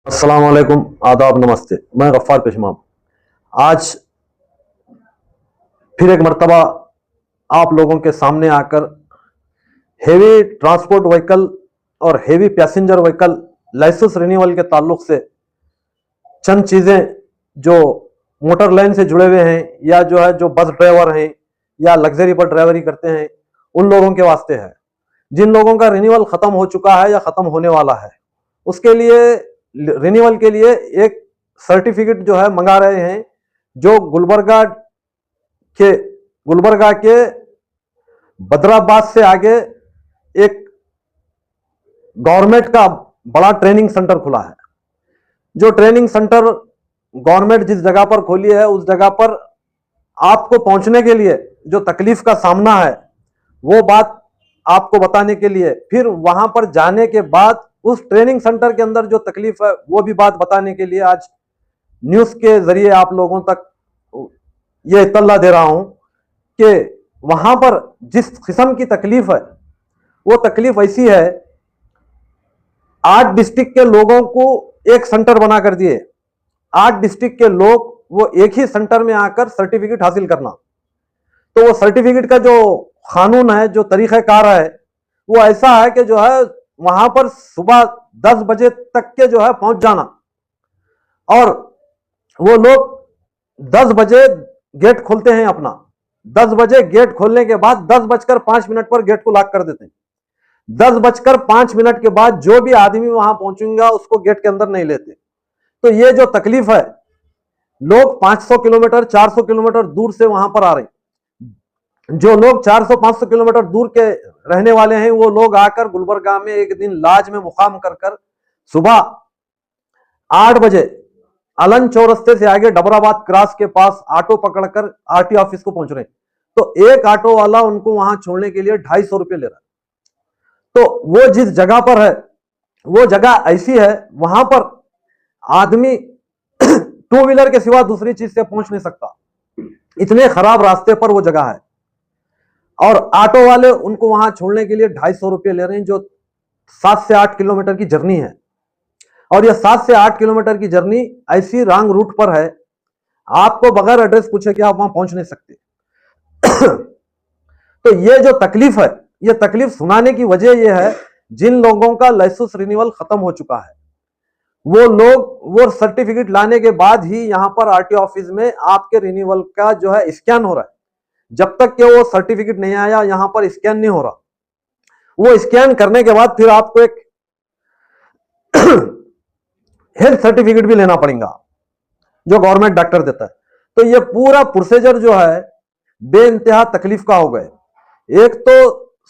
अस्सलाम वालेकुम, आदाब, नमस्ते। मैं गफ्फार पेशमाम। आज फिर एक मर्तबा आप लोगों के सामने आकर हेवी ट्रांसपोर्ट व्हीकल और heavy passenger vehicle license renewal के ताल्लुक से चंद चीज़ें जो मोटर लाइन से जुड़े हुए हैं या जो बस ड्राइवर हैं या लग्जरी पर ड्राइवरी करते हैं उन लोगों के वास्ते है। जिन लोगों का रिन्यूअल ख़त्म हो चुका है या ख़त्म होने वाला है उसके लिए रिन्यूअल के लिए एक सर्टिफिकेट जो है मंगा रहे हैं, जो गुलबर्गा के बदराबाद से आगे एक गवर्नमेंट का बड़ा ट्रेनिंग सेंटर खुला है। जो ट्रेनिंग सेंटर गवर्नमेंट जिस जगह पर खोली है उस जगह पर आपको पहुंचने के लिए जो तकलीफ का सामना है वो बात आपको बताने के लिए, फिर वहां पर जाने के बाद उस ट्रेनिंग सेंटर के अंदर जो तकलीफ है वो भी बात बताने के लिए आज न्यूज के जरिए आप लोगों तक ये इत्तला दे रहा हूं कि वहां पर जिस किस्म की तकलीफ है वो तकलीफ ऐसी है। 8 डिस्ट्रिक्ट के लोगों को एक सेंटर बना कर दिए। 8 डिस्ट्रिक्ट के लोग वो एक ही सेंटर में आकर सर्टिफिकेट हासिल करना। तो वो सर्टिफिकेट का जो कानून है, जो तरीक़ाकार है, वो ऐसा है कि जो है वहां पर सुबह 10 बजे तक के जो है पहुंच जाना और वो लोग 10 बजे गेट खोलते हैं अपना। 10 बजे गेट खोलने के बाद 10:05 पर गेट को लॉक कर देते हैं। 10:05 के बाद जो भी आदमी वहां पहुंचेगा उसको गेट के अंदर नहीं लेते। तो ये जो तकलीफ है, लोग 500 किलोमीटर 400 किलोमीटर दूर से वहां पर आ रहे हैं। जो लोग 400-500 किलोमीटर दूर के रहने वाले हैं वो लोग आकर गुलबर्गा में एक दिन लाज में मुकाम कर सुबह 8 बजे अलन चौरस्ते से आगे डबराबाद क्रॉस के पास ऑटो पकड़कर आरटी ऑफिस को पहुंच रहे हैं। तो एक ऑटो वाला उनको वहां छोड़ने के लिए 250 रुपये ले रहा है। तो वो जिस जगह पर है वो जगह ऐसी है, वहां पर आदमी 2 व्हीलर के सिवा दूसरी चीज से पहुंच नहीं सकता। इतने खराब रास्ते पर वो जगह है और ऑटो वाले उनको वहां छोड़ने के लिए 250 रुपये ले रहे हैं, जो 7 से 8 किलोमीटर की जर्नी है। और यह 7 से 8 किलोमीटर की जर्नी ऐसी रॉन्ग रूट पर है, आपको बगैर एड्रेस पूछे कि आप वहां पहुंच नहीं सकते। तो ये जो तकलीफ है, ये तकलीफ सुनाने की वजह यह है, जिन लोगों का लाइसेंस रिन्यूअल खत्म हो चुका है वो लोग वो सर्टिफिकेट लाने के बाद ही यहां पर आरटीओ ऑफिस में आपके रिन्यूअल का जो है स्कैन हो रहा है। जब तक कि वो सर्टिफिकेट नहीं आया यहां पर स्कैन नहीं हो रहा। वो स्कैन करने के बाद फिर आपको एक हेल्थ सर्टिफिकेट भी लेना पड़ेगा जो गवर्नमेंट डॉक्टर देता है। तो ये पूरा प्रोसीजर जो है बेइंतहा तकलीफ का हो गए। एक तो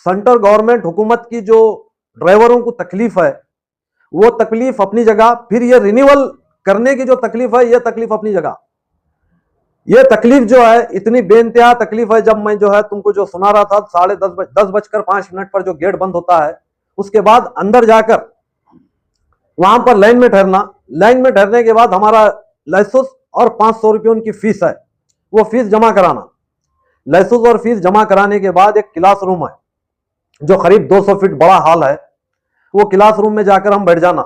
सेंट्रल गवर्नमेंट हुकूमत की जो ड्राइवरों को तकलीफ है वो तकलीफ अपनी जगह, फिर ये रिन्यूअल करने की जो तकलीफ है ये तकलीफ अपनी जगह। ये तकलीफ जो है इतनी बेइंतहा तकलीफ है। जब मैं जो है तुमको जो सुना रहा था 10:05 पर जो गेट बंद होता है उसके बाद अंदर जाकर वहां पर लाइन में ठहरना। लाइन में ठहरने के बाद हमारा लाइसेंस और 500 रुपये उनकी फीस है, वो फीस जमा कराना। लाइसेंस और फीस जमा कराने के बाद एक क्लासरूम है जो करीब 200 फीट बड़ा हॉल है। वो क्लासरूम में जाकर हम बैठ जाना।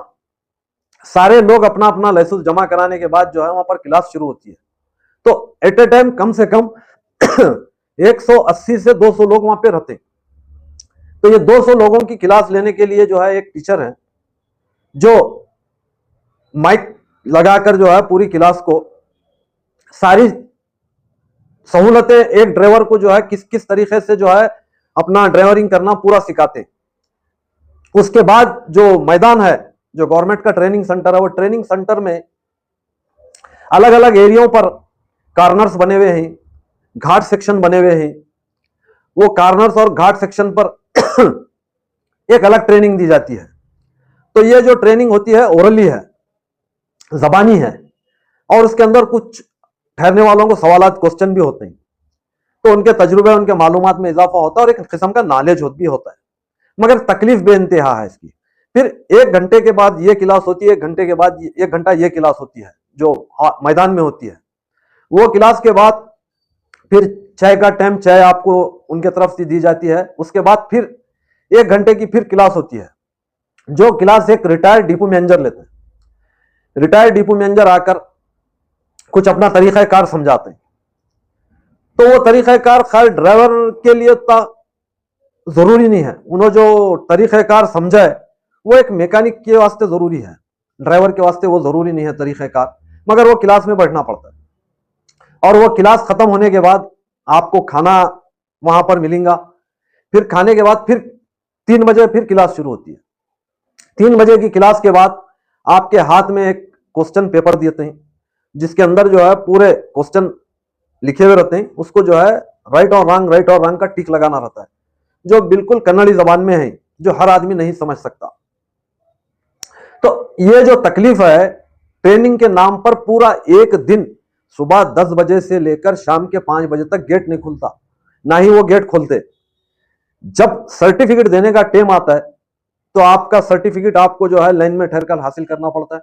सारे लोग अपना अपना लाइसेंस जमा कराने के बाद जो है वहां पर क्लास शुरू होती है। तो एट ए टाइम कम से कम 180 से 200 लोग वहां पे रहते हैं। तो ये 200 लोगों की क्लास लेने के लिए जो है एक टीचर है जो माइक लगाकर जो है पूरी क्लास को सारी सहूलतें एक ड्राइवर को जो है किस किस तरीके से जो है अपना ड्राइवरिंग करना पूरा सिखाते। उसके बाद जो मैदान है, जो गवर्नमेंट का ट्रेनिंग सेंटर है, वो ट्रेनिंग सेंटर में अलग अलग एरियो पर कार्नर्स बने हुए हैं, घाट सेक्शन बने हुए हैं। वो कार्नर्स और घाट सेक्शन पर एक अलग ट्रेनिंग दी जाती है। तो ये जो ट्रेनिंग होती है ओरली है, जबानी है, और उसके अंदर कुछ ठहरने वालों को सवालात क्वेश्चन भी होते हैं। तो उनके तजुर्बे, उनके मालूमात में इजाफा होता है और एक किस्म का नॉलेज भी होता है। मगर तकलीफ बेइंतहा है इसकी। फिर 1 घंटे के बाद ये क्लास होती है, 1 घंटे के बाद 1 घंटा ये क्लास होती है जो मैदान में होती है। वो क्लास के बाद फिर चाय का टाइम, चाय आपको उनके तरफ से दी जाती है। उसके बाद फिर 1 घंटे की फिर क्लास होती है, जो क्लास एक रिटायर्ड डिपो मैनेजर लेते हैं। रिटायर्ड डिपो मैनेजर आकर कुछ अपना तरीक़ाकार समझाते हैं, तो वो तरीक़ाकार खैर ड्राइवर के लिए तो जरूरी नहीं है। उन्होंने जो तरीक़ाकार समझा है वो एक मैकेनिक के वास्ते जरूरी है, ड्राइवर के वास्ते वो जरूरी नहीं है तरीक़ाकार, मगर वो क्लास में बैठना पड़ता है। और वो क्लास खत्म होने के बाद आपको खाना वहां पर मिलेगा, फिर खाने के बाद फिर 3 बजे फिर क्लास शुरू होती है। 3 बजे की क्लास के बाद आपके हाथ में एक क्वेश्चन पेपर देते हैं, जिसके अंदर जो है पूरे क्वेश्चन लिखे हुए रहते हैं। उसको जो है राइट और रॉन्ग का टिक लगाना रहता है, जो बिल्कुल कन्नड़ी जबान में है, जो हर आदमी नहीं समझ सकता। तो ये जो तकलीफ है, ट्रेनिंग के नाम पर पूरा एक दिन सुबह 10 बजे से लेकर शाम के 5 बजे तक गेट नहीं खुलता, ना ही वो गेट खोलते। जब सर्टिफिकेट देने का टाइम आता है तो आपका सर्टिफिकेट आपको जो है लाइन में ठहर कर हासिल करना पड़ता है,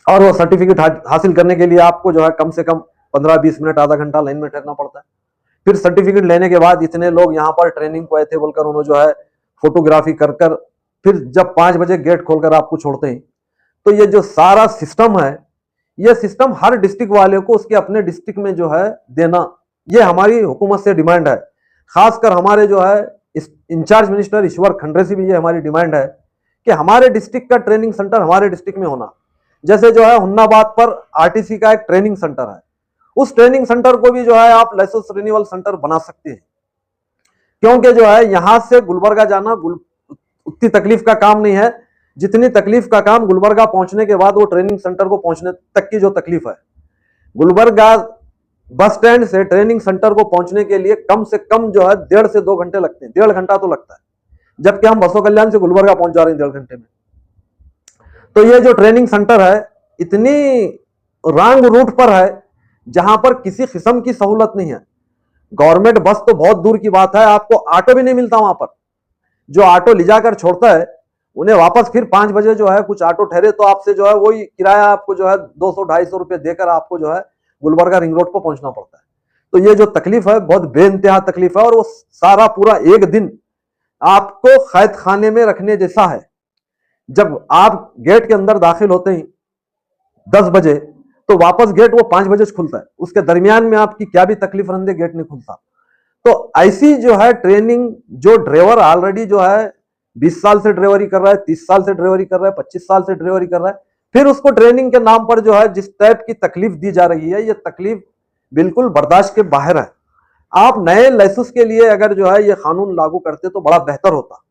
और वो सर्टिफिकेट हासिल करने के लिए आपको जो है कम से कम 15-20 मिनट, आधा घंटा लाइन में ठहरना पड़ता है। फिर सर्टिफिकेट लेने के बाद इतने लोग यहाँ पर ट्रेनिंग को आए थे बोलकर उन्होंने जो है फोटोग्राफी कर कर फिर जब 5 बजे गेट खोलकर आपको छोड़ते हैं। तो ये जो सारा सिस्टम है, ये सिस्टम हर डिस्ट्रिक्ट वाले को उसके अपने डिस्ट्रिक्ट में जो है देना, ये हमारी हुकूमत से डिमांड है। खासकर हमारे जो है इंचार्ज मिनिस्टर ईश्वर खंड्रे से भी ये हमारी डिमांड है कि हमारे डिस्ट्रिक्ट का ट्रेनिंग सेंटर हमारे डिस्ट्रिक्ट में होना। जैसे जो है हुन्नाबाद पर आरटीसी का एक ट्रेनिंग सेंटर है, उस ट्रेनिंग सेंटर को भी जो है आप लाइसेंस रिन्यूअल सेंटर बना सकते हैं, क्योंकि जो है यहां से गुलबर्गा जाना उतनी तकलीफ का काम नहीं है जितनी तकलीफ का काम गुलबर्गा पहुंचने के बाद वो ट्रेनिंग सेंटर को पहुंचने तक की जो तकलीफ है। गुलबर्गा बस स्टैंड से ट्रेनिंग सेंटर को पहुंचने के लिए कम से कम जो है 1.5 से 2 घंटे लगते हैं, 1.5 घंटा तो लगता है, जबकि हम बसों कल्याण से गुलबर्गा पहुंच जा रहे हैं 1.5 घंटे में। तो ये जो ट्रेनिंग सेंटर है इतनी रॉन्ग रूट पर है जहां पर किसी किस्म की सहूलत नहीं है। गवर्नमेंट बस तो बहुत दूर की बात है, आपको ऑटो भी नहीं मिलता वहां पर। जो ऑटो ले जाकर छोड़ता है उन्हें वापस फिर 5 बजे जो है कुछ ऑटो ठहरे तो आपसे जो है वही किराया आपको जो है 200-250 रुपए देकर आपको जो है गुलबर्गा रिंग रोड पर पहुंचना पड़ता है। तो ये जो तकलीफ है बहुत बेइंतहा तकलीफ है, और वो सारा पूरा एक दिन आपको कैद खाने में रखने जैसा है। जब आप गेट के अंदर दाखिल होते हैं 10 बजे तो वापस गेट वो 5 बजे खुलता है, उसके दरमियान में आपकी क्या भी तकलीफ रहने गेट नहीं खुलता। तो ऐसी जो है ट्रेनिंग, जो ड्राइवर ऑलरेडी जो है 20 साल से ड्राइवरी कर रहा है, 30 साल से ड्राइवरी कर रहा है, 25 साल से ड्राइवरी कर रहा है, फिर उसको ट्रेनिंग के नाम पर जो है जिस टाइप की तकलीफ दी जा रही है, ये तकलीफ बिल्कुल बर्दाश्त के बाहर है। आप नए लाइसेंस के लिए अगर जो है ये कानून लागू करते तो बड़ा बेहतर होता।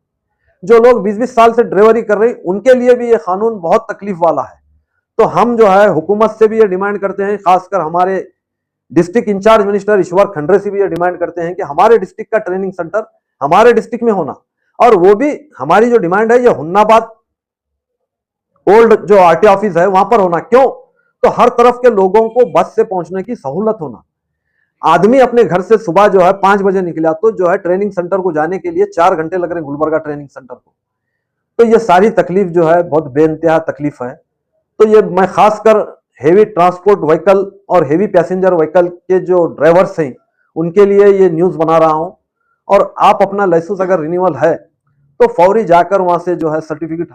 जो लोग 20-20 साल से ड्राइवरी कर रहे हैं उनके लिए भी ये कानून बहुत तकलीफ वाला है। तो हम जो है हुकूमत से भी ये डिमांड करते हैं, खासकर हमारे डिस्ट्रिक्ट इंचार्ज मिनिस्टर ईश्वर खंड्रे से भी ये डिमांड करते हैं कि हमारे डिस्ट्रिक्ट का ट्रेनिंग सेंटर हमारे डिस्ट्रिक्ट में होना, और वो भी हमारी जो डिमांड है ये हुन्नाबाद ओल्ड जो आरटी ऑफिस है वहां पर होना। क्यों? तो हर तरफ के लोगों को बस से पहुंचने की सहूलत होना। आदमी अपने घर से सुबह जो है 5 बजे निकला तो जो है ट्रेनिंग सेंटर को जाने के लिए 4 घंटे लग रहे हैं गुलबर्गा ट्रेनिंग सेंटर को। तो ये सारी तकलीफ जो है बहुत बेइंतहा तकलीफ है। तो ये मैं खासकर हेवी ट्रांसपोर्ट व्हीकल और हेवी पैसेंजर व्हीकल के जो ड्राइवर्स हैं उनके लिए ये न्यूज बना रहा हूं। और आप अपना लाइसेंस अगर रिन्यूअल है तो फौरी जाकर वहां से जो है सर्टिफिकेट